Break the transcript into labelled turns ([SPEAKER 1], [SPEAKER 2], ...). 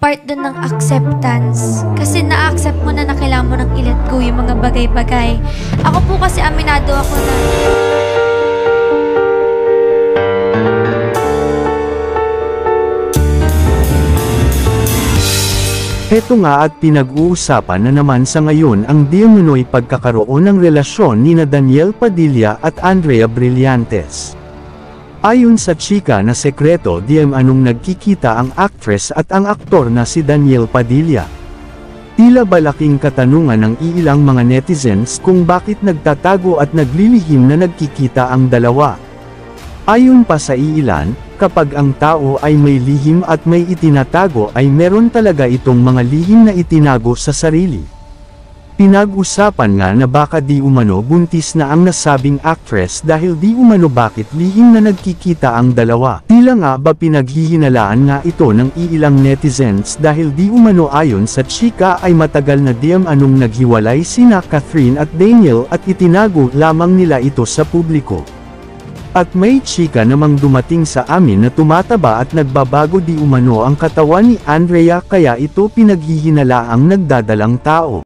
[SPEAKER 1] part dun ng acceptance. Kasi na-accept mo na kailangan mo nang i-let go yung mga bagay-bagay. Ako po kasi aminado ako na
[SPEAKER 2] Heto nga at pinag-uusapan na naman sa ngayon ang di umano'y pagkakaroon ng relasyon nina Daniel Padilla at Andrea Brillantes. Ayon sa chika na sekreto di anong nagkikita ang actress at ang aktor na si Daniel Padilla. Tila ba laking katanungan ng iilang mga netizens kung bakit nagtatago at naglilihim na nagkikita ang dalawa. Ayon pa sa iilan, kapag ang tao ay may lihim at may itinatago ay meron talaga itong mga lihim na itinago sa sarili. Pinag-usapan nga na baka di umano buntis na ang nasabing actress dahil di umano bakit lihim na nagkikita ang dalawa. Tila nga ba pinaghihinalaan nga ito ng iilang netizens dahil di umano ayon sa chika ay matagal na di anong naghiwalay sina Catherine at Daniel at itinago lamang nila ito sa publiko. At may chika namang dumating sa amin na tumataba at nagbabago di umano ang katawan ni Andrea kaya ito pinaghihinalaang nagdadalang tao.